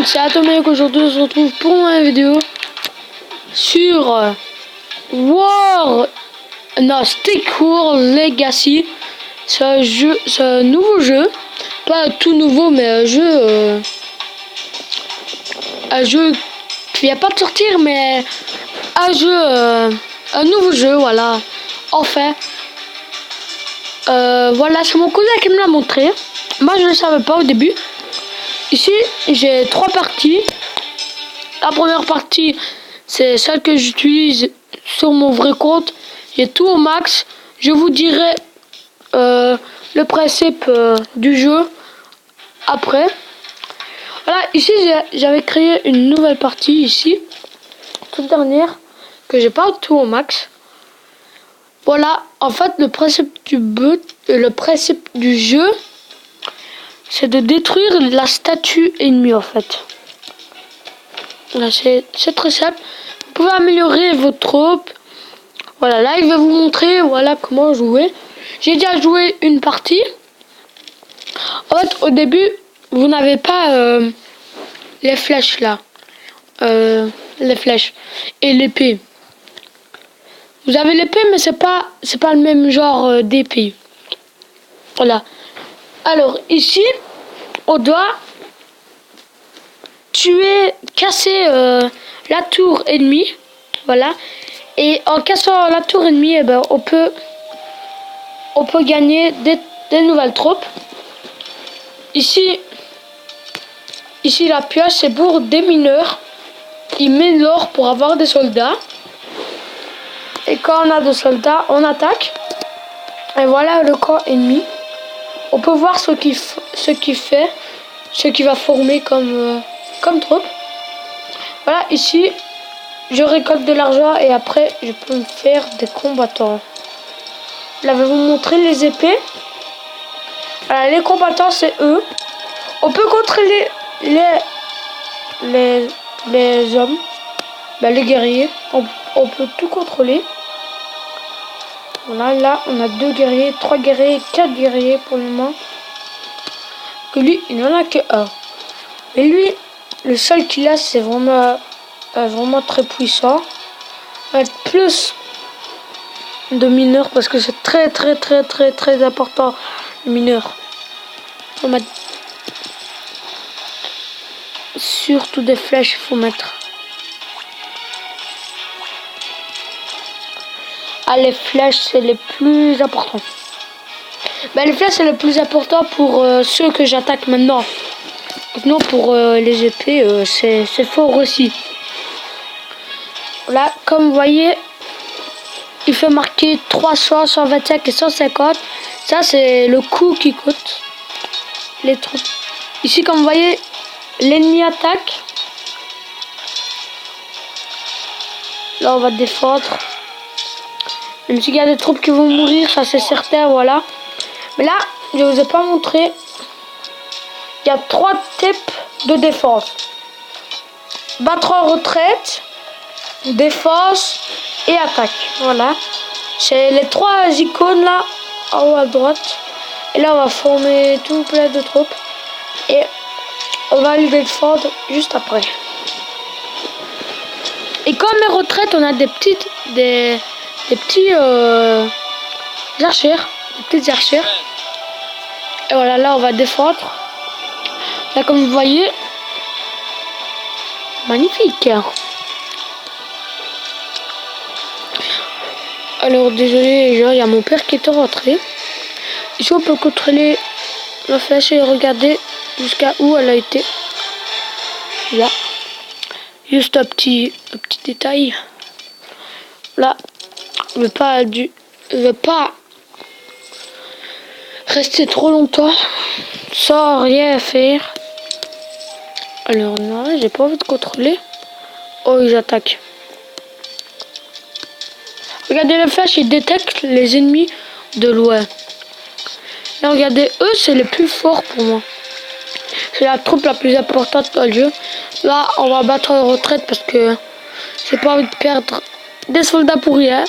monde, c'est Atomic. Aujourd'hui on se retrouve pour une vidéo sur Stick Wars Legacy. C'est un nouveau jeu, pas tout nouveau mais un jeu qui vient pas de sortir, mais un nouveau jeu, voilà. Enfin, voilà, c'est mon cousin qui me l'a montré. Moi je ne le savais pas au début. Ici j'ai 3 parties. La première partie c'est celle que j'utilise sur mon vrai compte. J'ai tout au max. Je vous dirai le principe du jeu après. Voilà, ici j'avais créé une nouvelle partie ici, toute dernière, que j'ai pas tout au max. Voilà, en fait le principe du jeu, c'est de détruire la statue ennemie en fait. Là c'est très simple. Vous pouvez améliorer votre troupe. Voilà, là il va vous montrer voilà comment jouer. J'ai déjà joué une partie. En fait au début vous n'avez pas les flèches là. Les flèches et l'épée. Vous avez l'épée mais c'est pas le même genre d'épée. Voilà. Alors ici on doit casser la tour ennemie. Voilà. Et en cassant la tour ennemie, on peut gagner des nouvelles troupes. Ici la pioche c'est pour des mineurs. Ils mettent l'or pour avoir des soldats. Et quand on a des soldats, on attaque. Et voilà le camp ennemi. On peut voir ce qu'il va former comme troupe. Voilà, ici je récolte de l'argent et après je peux me faire des combattants. Là je vais vous montrer les épées. Voilà, les combattants c'est eux. On peut contrôler les hommes, les guerriers. On peut tout contrôler. Voilà, là on a 2 guerriers, 3 guerriers, 4 guerriers pour le moment. Que lui il n'en a que 1. Mais lui, le seul qu'il a c'est vraiment très puissant. On va mettre plus de mineurs parce que c'est très important les mineurs. On va mettre surtout des flèches, il faut mettre. Ah, les flèches c'est les plus importants. Les flèches c'est le plus important pour ceux que j'attaque maintenant. Non, pour les épées c'est fort aussi. Là comme vous voyez il fait marquer 300, 125 et 150. Ça c'est le coût qui coûte les troupes. Ici comme vous voyez l'ennemi attaque. Là on va défendre. Même s'il y a des troupes qui vont mourir, ça c'est certain, voilà. Mais là je vous ai pas montré. Il y a 3 types de défense. Battre en retraite, défense et attaque. Voilà. C'est les 3 icônes là, en haut à droite. Et là on va former tout plein de troupes. Et on va aller défendre juste après. Et comme les retraites, on a des petits archères. Des petites archères. Et voilà, là on va défendre. Là comme vous voyez, magnifique. Alors désolé les gens, il y a mon père qui est rentré. Ici on peut contrôler la flèche et regarder jusqu'à où elle a été. Là, juste un petit détail. Là, je veux pas rester trop longtemps sans rien faire. Alors non, j'ai pas envie de contrôler. Oh, ils attaquent. Regardez le flash, il détecte les ennemis de loin. Là, regardez, eux, c'est les plus forts pour moi. C'est la troupe la plus importante dans le jeu. Là, on va battre en retraite parce que j'ai pas envie de perdre des soldats pour rien.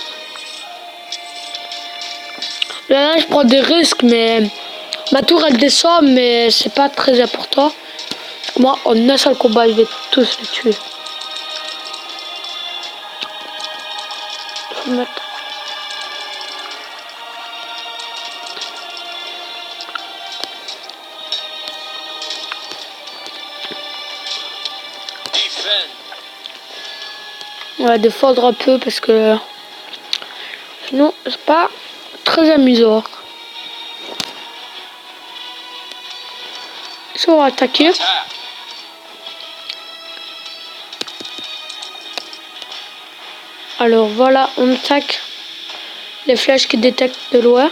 Là, je prends des risques, mais ma tour, elle descend, mais c'est pas très important. Moi, en un seul combat, je vais tous les tuer. Je vais mettre... On va défendre un peu parce que sinon c'est pas très amusant. Ici on va attaquer. Alors voilà, on attaque les flèches qui détectent de loin.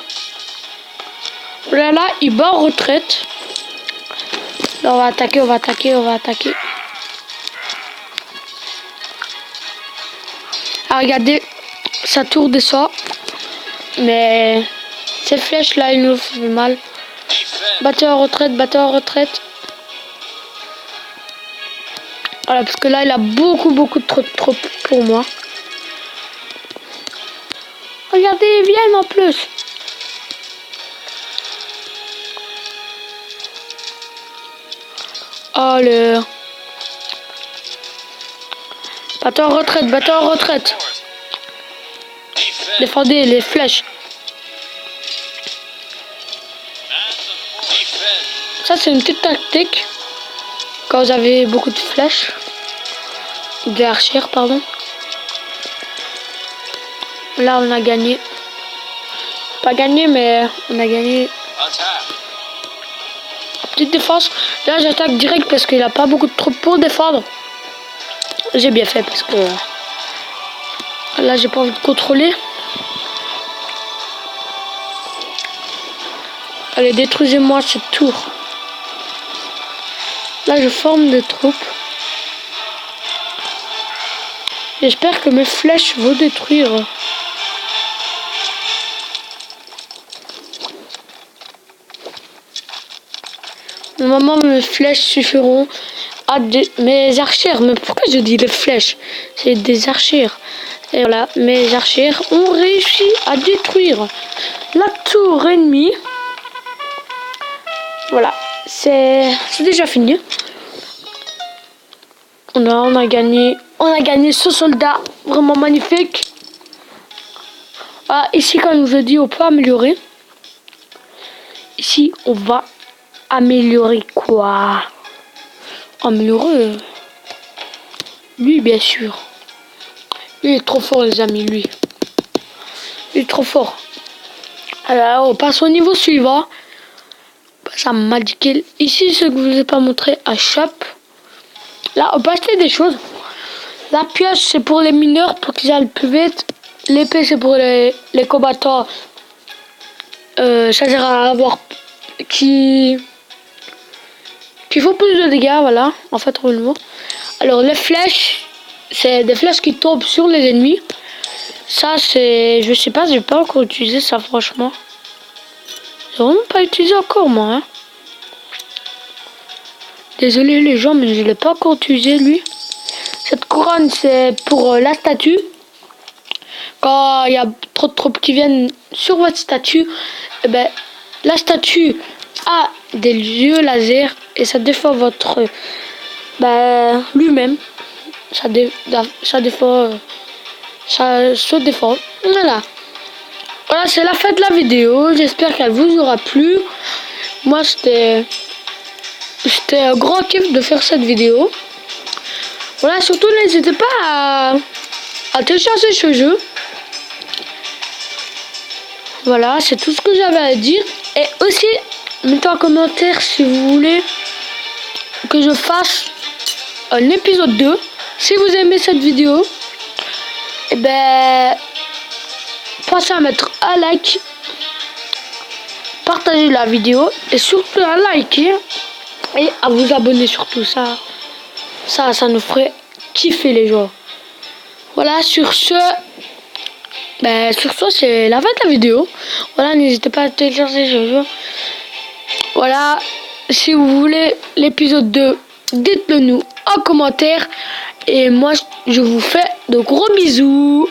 Là, il bat en retraite. Là on va attaquer, on va attaquer, on va attaquer. Ah, regardez, sa tour descend. Mais ces flèches là, ils nous font mal. Batteur en retraite, batteur en retraite. Voilà, parce que là, il a beaucoup de trop pour moi. Regardez, ils viennent en plus. Oh le... Batteur en retraite, batteur en retraite. Défendez les flèches. Ça c'est une petite tactique. Quand vous avez beaucoup de flèches. De archers, pardon. Là on a gagné. Pas gagné mais on a gagné. Petite défense. Là j'attaque direct parce qu'il a pas beaucoup de troupes pour défendre. J'ai bien fait parce que là j'ai pas envie de contrôler. Allez, détruisez-moi cette tour. Là je forme des troupes. J'espère que mes flèches vont détruire. Normalement mes flèches suffiront à mes archères. Mais pourquoi je dis les flèches? C'est des archères. Et voilà, mes archères ont réussi à détruire la tour ennemie. Voilà, c'est déjà fini. On a gagné ce soldat vraiment magnifique. Ah, ici, comme je vous ai dit, on peut améliorer. Ici, on va améliorer quoi? Améliorer lui, bien sûr. Lui, il est trop fort, les amis, lui. Il est trop fort. Alors, on passe au niveau suivant. Ça m'a dit qu'il... Ici, ce que je vous ai pas montré à shop. Là, on peut acheter des choses. La pioche, c'est pour les mineurs, pour qu'ils aillent plus vite. L'épée, c'est pour les combattants. Ça sert à avoir... Qui font plus de dégâts, voilà. En fait, au niveau. Alors, les flèches, c'est des flèches qui tombent sur les ennemis. Ça, c'est... Je sais pas, j'ai pas encore utilisé ça, franchement. J'ai vraiment pas utilisé encore, moi. Hein. Désolé, les gens, mais je l'ai pas encore utilisé, lui. Cette couronne, c'est pour la statue. Quand il y a trop de troupes qui viennent sur votre statue, eh ben, la statue a des yeux laser et ça défend votre... lui-même. Ça défend... ça se défend. Voilà. Voilà, c'est la fin de la vidéo. J'espère qu'elle vous aura plu. Moi, c'était un grand kiff de faire cette vidéo. Voilà, surtout n'hésitez pas à télécharger ce jeu. Voilà, c'est tout ce que j'avais à dire. Et aussi, mettez en commentaire si vous voulez que je fasse un épisode 2. Si vous aimez cette vidéo, et ben, pensez à mettre un like, partager la vidéo et surtout à liker et à vous abonner surtout. Ça nous ferait kiffer les gens. Voilà, sur ce, c'est la fin de la vidéo. Voilà, n'hésitez pas à télécharger ce jeu. Voilà, si vous voulez l'épisode 2, dites-le nous en commentaire. Et moi, je vous fais de gros bisous.